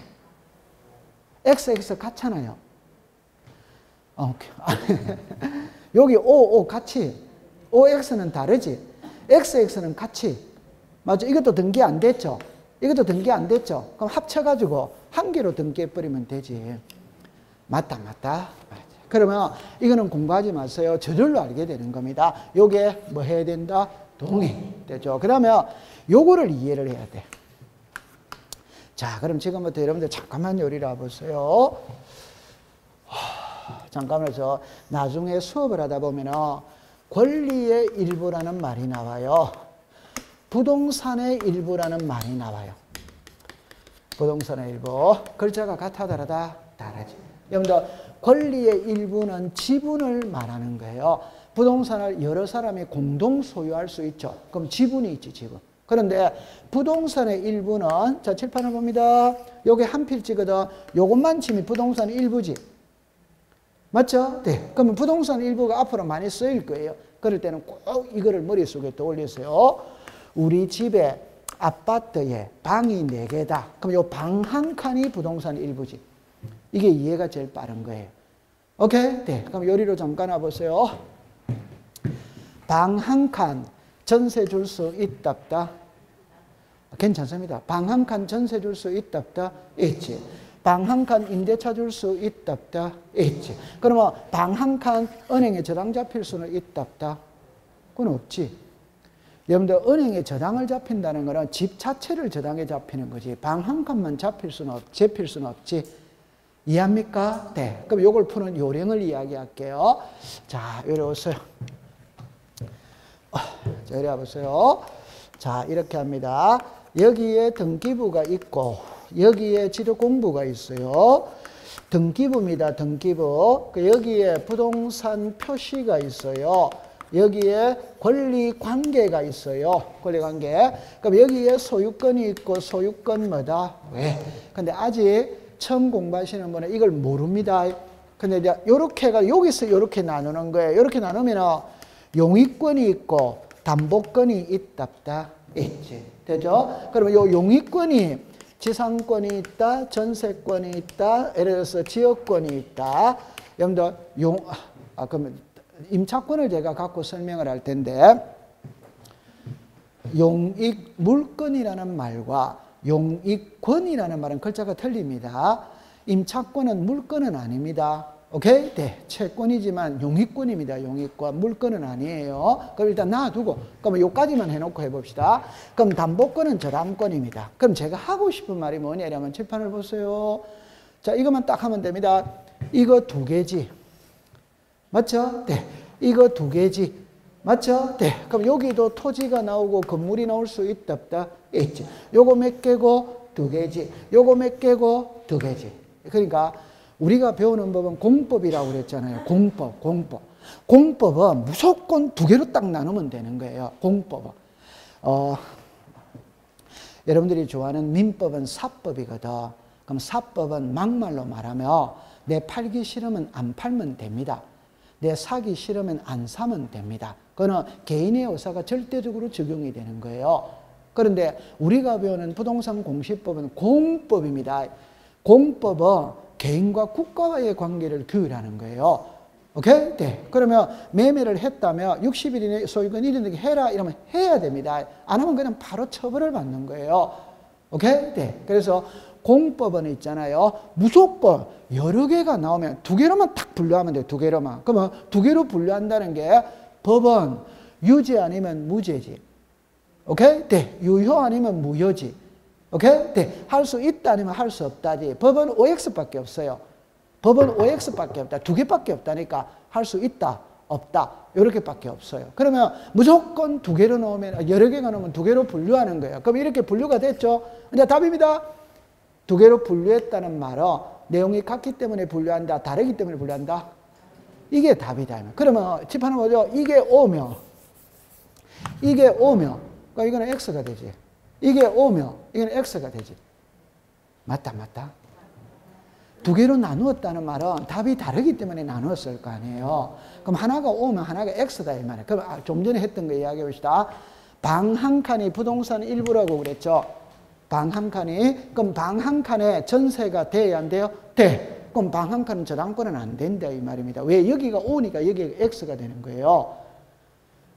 XX 같잖아요. 오케이. 여기 O 같이. OX는 다르지. XX는 같이. 맞죠? 이것도 등기 안 됐죠? 이것도 등기 안 됐죠? 그럼 합쳐가지고 한 개로 등기해버리면 되지. 맞다. 그러면 이거는 공부하지 마세요. 저절로 알게 되는 겁니다. 요게 뭐 해야 된다? 동의. 되죠? 그러면 요거를 이해를 해야 돼. 자, 그럼 지금부터 여러분들 잠깐만 요리를 와보세요. 잠깐만요. 나중에 수업을 하다 보면은 권리의 일부라는 말이 나와요. 부동산의 일부라는 말이 나와요. 부동산의 일부. 글자가 같아 다르다? 다르지. 여러분들 권리의 일부는 지분을 말하는 거예요. 부동산을 여러 사람이 공동 소유할 수 있죠. 그럼 지분이 있지, 지분. 그런데 부동산의 일부는, 자, 칠판을 봅니다. 요게 한 필지거든. 요것만 치면 부동산 일부지. 맞죠? 네. 그러면 부동산 일부가 앞으로 많이 쓰일 거예요. 그럴 때는 꼭 이거를 머릿속에 떠올리세요. 우리 집에 아파트에 방이 4개다. 그럼 요 방 한 칸이 부동산 일부지. 이게 이해가 제일 빠른 거예요. 오케이? 네. 그럼 요리로 잠깐 와보세요. 방 한 칸 전세 줄 수 있다 없다? 괜찮습니다. 방 한 칸 전세 줄 수 있다 없다? 있지. 방 한 칸 임대차 줄 수 있다 없다? 있지. 그러면 방 한 칸 은행에 저당 잡힐 수는 있다 없다? 그건 없지. 여러분들 은행에 저당을 잡힌다는 거는 집 자체를 저당에 잡히는 거지. 방 한 칸만 잡힐 수는 없지. 이해합니까? 네. 그럼 이걸 푸는 요령을 이야기할게요. 자, 이리 오세요. 자, 이리 와보세요. 자, 이렇게 합니다. 여기에 등기부가 있고, 여기에 지도공부가 있어요. 등기부입니다. 등기부. 여기에 부동산 표시가 있어요. 여기에 권리관계가 있어요. 권리관계. 그럼 여기에 소유권이 있고, 소유권 뭐다? 왜? 근데 아직 처음 공부하시는 분은 이걸 모릅니다. 근데 이제 요렇게가 여기서 요렇게 나누는 거예요. 요렇게 나누면 용익권이 있고 담보권이 있다 없다? 있지. 되죠? 그러면 요 용익권이 지상권이 있다, 전세권이 있다, 예를 들어서 지역권이 있다. 여러분들 그러면 임차권을 제가 갖고 설명을 할 텐데 용익 물권이라는 말과 용익권이라는 말은 글자가 틀립니다. 임차권은 물권은 아닙니다. 오케이? 네. 채권이지만 용익권입니다. 용익권. 물권은 아니에요. 그럼 일단 놔두고, 그러면 요까지만 해놓고 해봅시다. 그럼 담보권은 저당권입니다. 그럼 제가 하고 싶은 말이 뭐냐면 칠판을 보세요. 자, 이것만 딱 하면 됩니다. 이거 2개지. 맞죠? 네. 이거 2개지. 맞죠? 네. 그럼 여기도 토지가 나오고 건물이 나올 수 있다 없다? 있지. 요거 몇 개고? 2개지. 요거 몇 개고? 2개지. 그러니까 우리가 배우는 법은 공법이라고 그랬잖아요. 공법은 무조건 2개로 딱 나누면 되는 거예요. 공법은. 여러분들이 좋아하는 민법은 사법이거든. 그럼 사법은 막말로 말하면 내 팔기 싫으면 안 팔면 됩니다. 내 사기 싫으면 안 사면 됩니다. 그거는 개인의 의사가 절대적으로 적용이 되는 거예요. 그런데 우리가 배우는 부동산 공시법은 공법입니다. 공법은 개인과 국가와의 관계를 규율하는 거예요. 오케이? 네. 그러면 매매를 했다면 60일 이내 소유권 잃어내게 해라 이러면 해야 됩니다. 안 하면 그냥 바로 처벌을 받는 거예요. 오케이? 네. 그래서 공법은 있잖아요. 무조건 여러 개가 나오면 2개로만 딱 분류하면 돼요. 2개로만. 그러면 2개로 분류한다는 게 법은 유죄 아니면 무죄지. 오케이? 네. 유효 아니면 무효지. 오케이? 네. 할 수 있다 아니면 할 수 없다지. 법은 OX밖에 없어요. 법은 OX밖에 없다. 2개밖에 없다니까 할 수 있다, 없다. 이렇게밖에 없어요. 그러면 무조건 2개로 넣으면 여러 개가 넣으면 2개로 분류하는 거예요. 그럼 이렇게 분류가 됐죠? 이제 답입니다. 두 개로 분류했다는 말은 내용이 같기 때문에 분류한다, 다르기 때문에 분류한다. 이게 답이다. 그러면 칠판은 뭐죠? 이게 5면 그러니까 이거는 X가 되지. 이게 5면 이거는 X가 되지. 맞다. 두 개로 나누었다는 말은 답이 다르기 때문에 나누었을 거 아니에요. 그럼 하나가 5면 하나가 X다 이 말이에요. 그럼 좀 전에 했던 거 이야기해 봅시다. 방 한 칸이 부동산 일부라고 그랬죠. 방 한 칸이. 그럼 방 한 칸에 전세가 돼야 안 돼요? 돼. 그럼 방 한 칸은 저당권은 안 된다 이 말입니다. 왜? 여기가 5니까 여기가 X가 되는 거예요.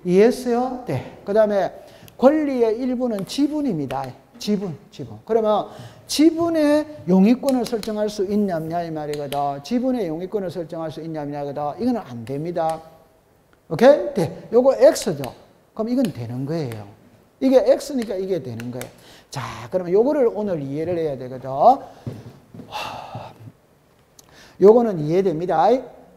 이해했어요? 네. 그 다음에 권리의 일부는 지분입니다. 지분. 그러면 지분의 용의권을 설정할 수 있냐 없냐 이 말이거든. 지분의 용의권을 설정할 수 있냐 없냐거든. 이거는 안 됩니다. 오케이? 네. 요거 X죠. 그럼 이건 되는 거예요. 이게 X니까 이게 되는 거예요. 자, 그러면 요거를 오늘 이해를 해야 되거든. 요거는 이해됩니다.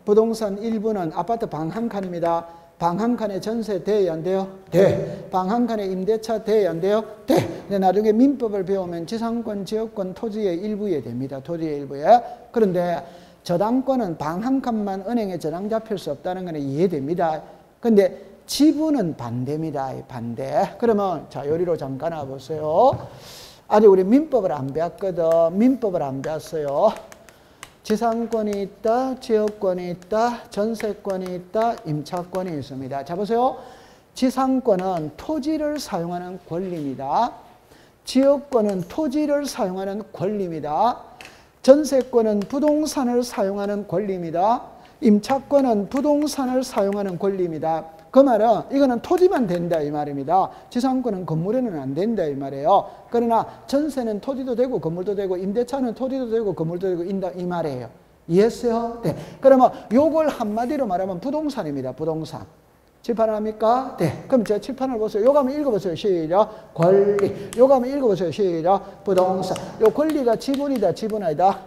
부동산 일부는 아파트 방 한 칸입니다. 방 한 칸에 전세 돼야 안 돼요? 돼. 방 한 칸에 임대차 돼야 안 돼요? 돼. 근데 나중에 민법을 배우면 지상권, 지역권, 토지의 일부에 됩니다. 토지의 일부에. 그런데 저당권은 방 한 칸만 은행에 저당 잡힐 수 없다는 건 이해됩니다. 근데 지분은 반대입니다. 반대. 그러면 자, 요리로 잠깐 와보세요. 아직 우리 민법을 안 배웠거든. 민법을 안 배웠어요. 지상권이 있다, 지역권이 있다, 전세권이 있다, 임차권이 있습니다. 자, 보세요. 지상권은 토지를 사용하는 권리입니다. 지역권은 토지를 사용하는 권리입니다. 전세권은 부동산을 사용하는 권리입니다. 임차권은 부동산을 사용하는 권리입니다. 그 말은 이거는 토지만 된다 이 말입니다. 지상권은 건물에는 안 된다 이 말이에요. 그러나 전세는 토지도 되고 건물도 되고 임대차는 토지도 되고 건물도 되고 이 말이에요. 이해했어요? 네. 그러면 요걸 한마디로 말하면 부동산입니다. 부동산. 칠판을 합니까? 네. 그럼 제가 칠판을 보세요. 요거 한번 읽어보세요. 시작. 권리. 요거 한번 읽어보세요. 시작. 부동산. 요 권리가 지분이다. 지분 아니다.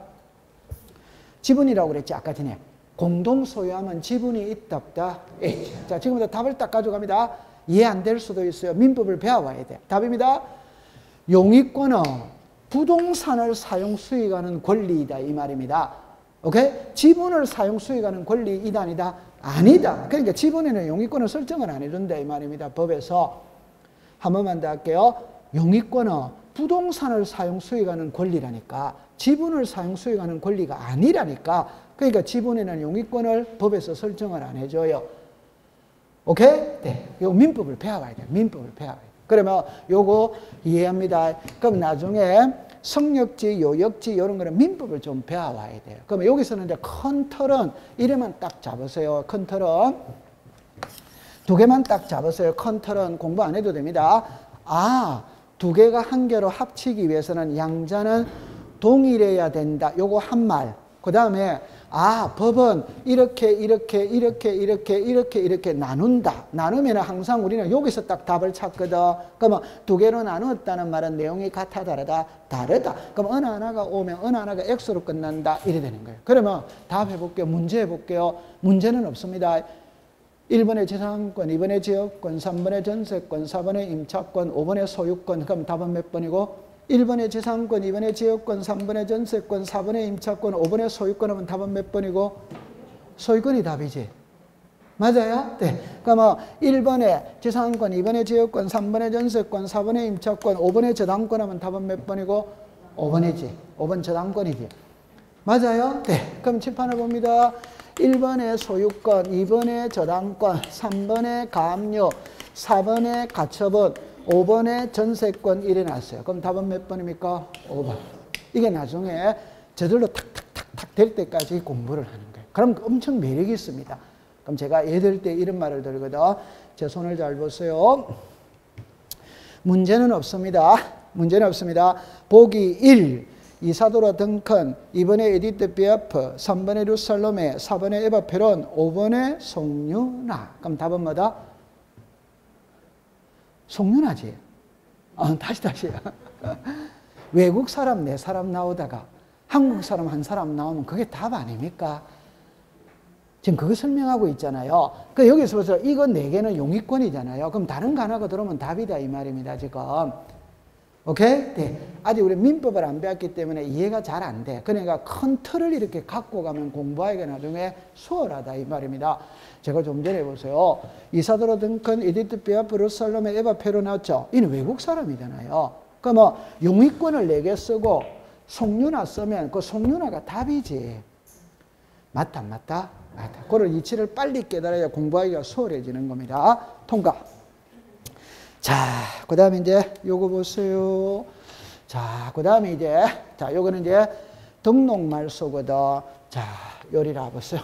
지분이라고 그랬지 아까 전에. 공동 소유하면 지분이 있다 없다? 있지. 자, 지금부터 답을 딱 가져갑니다. 이해 안 될 수도 있어요. 민법을 배워와야 돼. 답입니다. 용의권은 부동산을 사용 수익하는 권리이다 이 말입니다. 오케이? 지분을 사용 수익하는 권리이다 아니다? 아니다. 그러니까 지분에는 용의권을 설정을 안 해준다 이 말입니다. 법에서. 한 번만 더 할게요. 용의권은 부동산을 사용 수익하는 권리라니까 지분을 사용 수익하는 권리가 아니라니까. 그러니까 지분에는 용의권을 법에서 설정을 안 해줘요. 오케이? 네. 요 민법을 배워야 돼요. 민법을 배워야 돼요. 그러면 요거 이해합니다. 그럼 나중에 성역지, 요역지 이런 거는 민법을 좀 배워와야 돼요. 그러면 여기서는 이제 큰 틀은 이래만 딱 잡으세요. 큰 틀은 두 개만 딱 잡으세요. 큰 틀은 공부 안 해도 됩니다. 아, 두 개가 한 개로 합치기 위해서는 양자는 동일해야 된다. 요거 한 말. 그 다음에 아, 법은 이렇게 나눈다. 나누면 항상 우리는 여기서 딱 답을 찾거든. 그러면 두 개로 나누었다는 말은 내용이 같아, 다르다? 다르다. 그럼 어느 하나가 오면 어느 하나가 X로 끝난다. 이래 되는 거예요. 그러면 답 해볼게요. 문제 해볼게요. 문제는 없습니다. 1번의 지상권, 2번의 지역권, 3번의 전세권, 4번의 임차권, 5번의 소유권. 그럼 답은 몇 번이고? 1번의 지상권, 2번의 지역권, 3번의 전세권, 4번의 임차권, 5번의 소유권 하면 답은 몇 번이고? 소유권이 답이지. 맞아요? 네. 그러면 1번의 지상권, 2번의 지역권, 3번의 전세권, 4번의 임차권, 5번의 저당권 하면 답은 몇 번이고? 5번이지. 5번 저당권이지. 맞아요? 네. 그럼 칠판을 봅니다. 1번의 소유권, 2번의 저당권, 3번의 가압류, 4번의 가처분, 5번의 전세권 이래 놨어요. 그럼 답은 몇 번입니까? 5번. 이게 나중에 저절로 탁탁탁탁 될 때까지 공부를 하는 거예요. 그럼 엄청 매력이 있습니다. 그럼 제가 애들 때 이런 말을 들거든. 제 손을 잘 보세요. 문제는 없습니다. 문제는 없습니다. 보기 1. 이사도라 덩컨, 2번에 에디트 비아프, 3번에 루살롬에, 4번에 에바 페론, 5번에 송유나. 그럼 답은 뭐다? 송윤아지. 다시. 외국 사람 4사람 나오다가 한국 사람 1사람 나오면 그게 답 아닙니까? 지금 그거 설명하고 있잖아요. 그 여기서 보세요. 이거 4개는 용의권이잖아요. 그럼 다른 거 하나가 들어오면 답이다 이 말입니다. 지금. 오케이? 네. 아직 우리 민법을 안 배웠기 때문에 이해가 잘 안 돼. 그러니까 큰 틀을 이렇게 갖고 가면 공부하기가 나중에 수월하다 이 말입니다. 제가 좀 전에 보세요. 이사도로 duncan, 에디트 피아프, 루스 살로메, 에바 페로 나왔죠. 이는 외국 사람이잖아요. 그럼 뭐 용의권을 4개 쓰고 송윤아 쓰면 그 송윤아가 답이지. 맞다 안 맞다? 맞다. 그런 이치를 빨리 깨달아야 공부하기가 수월해지는 겁니다. 통과. 자, 그 다음에 이제 요거 보세요. 자, 그 다음에 이제, 자, 요거는 이제 등록말소거든. 자, 요리라 보세요.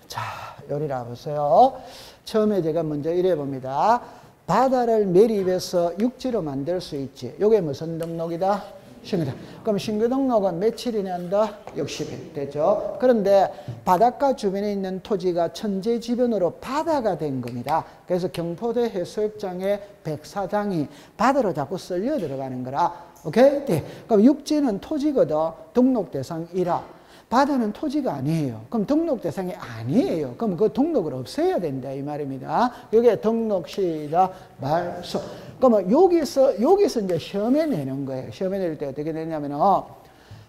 자, 요리라 보세요. 처음에 제가 먼저 이래 봅니다. 바다를 매립해서 육지로 만들 수 있지. 요게 무슨 등록이다? 신규등록. 그럼 신규등록은 며칠이나 한다? 60일. 됐죠? 그런데 바닷가 주변에 있는 토지가 천재지변으로 바다가 된 겁니다. 그래서 경포대 해수욕장의 백사장이 바다로 자꾸 쓸려 들어가는 거라. 오케이? 네. 그럼 육지는 토지거든. 등록 대상 1화. 바다는 토지가 아니에요. 그럼 등록 대상이 아니에요. 그럼 그 등록을 없애야 된다 이 말입니다. 이게 등록 시작 말소. 그러면 여기서 이제 시험에 내는 거예요. 시험에 낼 때 어떻게 되냐면은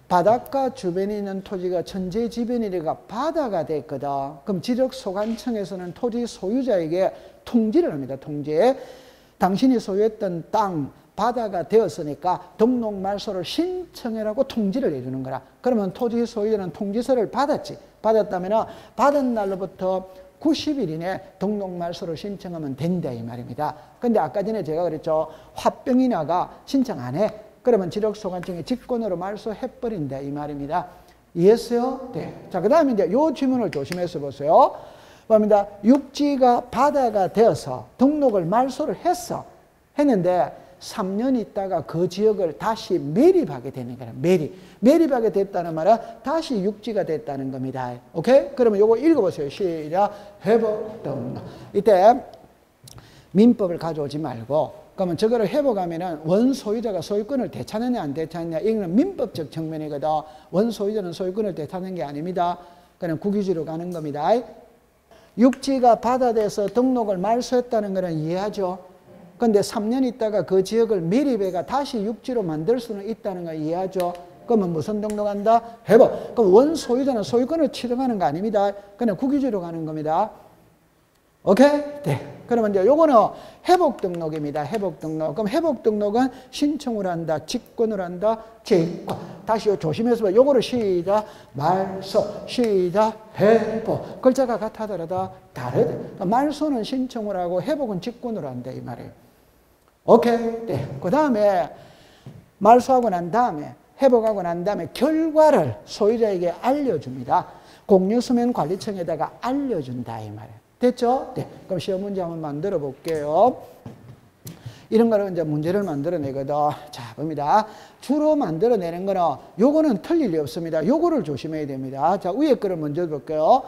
바닷가 주변에 있는 토지가 천재지변이니까 바다가 됐거든. 그럼 지적소관청에서는 토지 소유자에게 통지를 합니다. 통지. 당신이 소유했던 땅 바다가 되었으니까 등록 말소를 신청해라고 통지를 해주는 거라. 그러면 토지 소유자는 통지서를 받았지. 받았다면 받은 날로부터 90일 이내 등록 말소를 신청하면 된다 이 말입니다. 근데 아까 전에 제가 그랬죠. 화병인화가 신청 안 해. 그러면 지적소관청이 직권으로 말소해버린다 이 말입니다. 이해했어요? 네. 자, 그 다음에 이제 요 질문을 조심해서 보세요. 뭡니다. 육지가 바다가 되어서 등록을 말소를 했는데 3년 있다가 그 지역을 다시 매립하게 되는 거예요. 매립하게 됐다는 말은 다시 육지가 됐다는 겁니다. 오케이? 그러면 요거 읽어보세요. 시작. 회복 등록. 이때 민법을 가져오지 말고, 그러면 저거를 회복하면은 원소유자가 소유권을 되찾느냐 안 되찾느냐, 이거는 민법적 측면이거든. 원소유자는 소유권을 되찾는 게 아닙니다. 그냥 국유지로 가는 겁니다. 육지가 바다 돼서 등록을 말소했다는 거는 이해하죠? 근데 3년 있다가 그 지역을 매립해가 다시 육지로 만들 수는 있다는 거 이해하죠? 그러면 무슨 등록한다? 회복. 그럼 원소유자는 소유권을 취득하는 거 아닙니다. 그냥 국유지로 가는 겁니다. 오케이? 네. 그러면 이제 요거는 회복 등록입니다. 회복 등록. 그럼 회복 등록은 신청을 한다, 직권을 한다, 직권. 다시 조심해서 봐. 요거를 시작, 말소, 시작, 회복. 글자가 같아더라도 다르다. 그러니까 말소는 신청을 하고 회복은 직권으로 한다 이 말이에요. 오케이? 네. 그 다음에 말소하고 난 다음에 회복하고 난 다음에 결과를 소유자에게 알려줍니다. 공유수면관리청에다가 알려준다 이 말이에요. 됐죠? 네. 그럼 시험 문제 한번 만들어 볼게요. 이런 거를 이제 문제를 만들어내거든. 자, 봅니다. 주로 만들어내는 거는 요거는 틀릴 리 없습니다. 요거를 조심해야 됩니다. 자, 위에 거를 먼저 볼게요.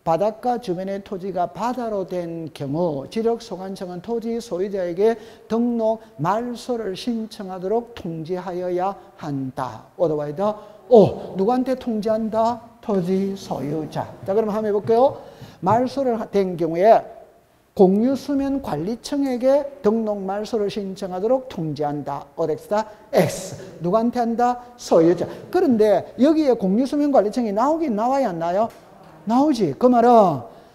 바닷가 주변의 토지가 바다로 된 경우 지적소관청은 토지 소유자에게 등록 말소를 신청하도록 통지하여야 한다. 오더와이드 오, 누구한테 통지한다? 토지 소유자. 자, 그럼 한번 해볼게요. 말소를 된 경우에 공유수면관리청에게 등록 말소를 신청하도록 통지한다. OX다. X. 누구한테 한다? 소유자. 그런데 여기에 공유수면관리청이 나오긴 나와야 안 나요? 나오지. 그 말은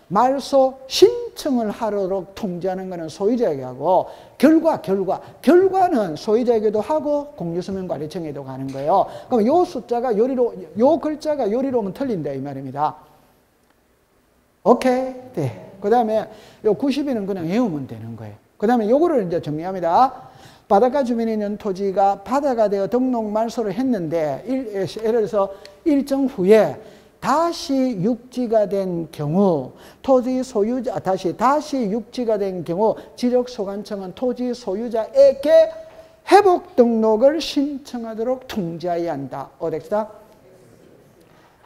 말소 신청을 하도록 통지하는 것은 소유자에게 하고 결과는 소유자에게도 하고 공유수면관리청에도 가는 거예요. 그럼 요 숫자가 요리로, 요 글자가 요리로 오면 틀린다 이 말입니다. 오케이? 네. 그 다음에 요 90일은 그냥 외우면 되는 거예요. 그 다음에 요거를 이제 정리합니다. 바닷가 주변에 있는 토지가 바다가 되어 등록 말소를 했는데, 예를 들어서 일정 후에 다시 육지가 된 경우, 토지 소유자, 다시 육지가 된 경우, 지적소관청은 토지 소유자에게 회복 등록을 신청하도록 통지해야 한다. 어디다?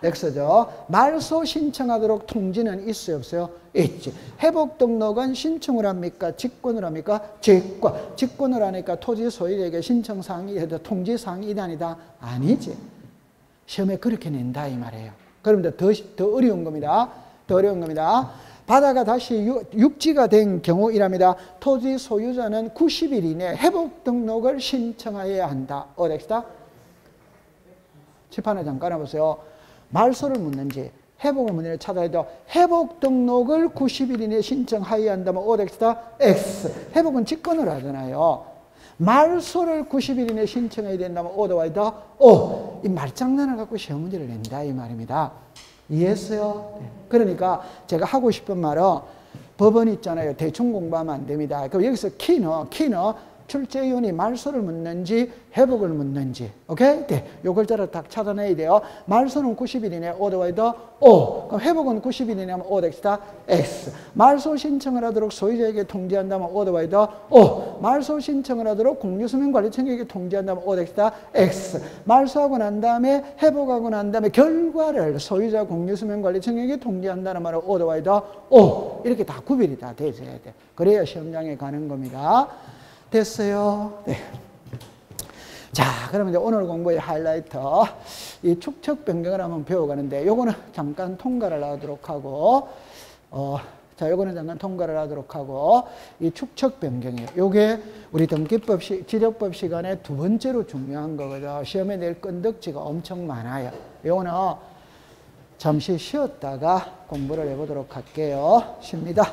X죠. 말소 신청하도록 통지는 있어요, 없어요? 있지. 회복 등록은 신청을 합니까? 직권을 합니까? 직권. 직권을 하니까 토지 소유자에게 신청사항이, 통지사항이 아니다? 아니지. 시험에 그렇게 낸다 이 말이에요. 그럼 더 어려운 겁니다. 더 어려운 겁니다. 바다가 다시 육지가 된 경우이랍니다. 토지 소유자는 90일 이내 회복 등록을 신청하여야 한다. 어디다? 칠판에 잠깐 해보세요. 말소를 묻는지 회복을 묻는지 찾아야 돼요. 회복 등록을 90일 이내에 신청하여야 한다면 어디다? X. 회복은 직권을 하잖아요. 말소를 90일 이내에 신청해야 된다면 어디다? O. 이 말장난을 갖고 시험 문제를 낸다 이 말입니다. 이해했어요? 네. 그러니까 제가 하고 싶은 말은 법원 있잖아요. 대충 공부하면 안 됩니다. 그럼 여기서 키는 출제위원이 말소를 묻는지 회복을 묻는지, 오케이? 네, 요 글자를 딱 찾아내야 돼요. 말소는 90일 이내 어디다? O. 그럼 회복은 90일 이내면 어디다? X. 말소 신청을 하도록 소유자에게 통지한다면 어디다? O. 말소 신청을 하도록 공유수면관리청에게 통지한다면 어디다? X. 말소하고 난 다음에 회복하고 난 다음에 결과를 소유자 공유수면관리청에게 통지한다는 말은 어디다? O. 이렇게 다 구별이 다 돼줘야 돼. 그래야 시험장에 가는 겁니다. 됐어요? 네. 자, 그러면 이제 오늘 공부의 하이라이트. 이 축척 변경을 한번 배워가는데, 요거는 잠깐 통과를 하도록 하고, 자, 요거는 잠깐 통과를 하도록 하고, 이 축척 변경이에요. 요게 우리 등기법, 지적법 시간에 두 번째로 중요한 거거든요. 시험에 낼 건덕지가 엄청 많아요. 요거는 잠시 쉬었다가 공부를 해보도록 할게요. 쉽니다.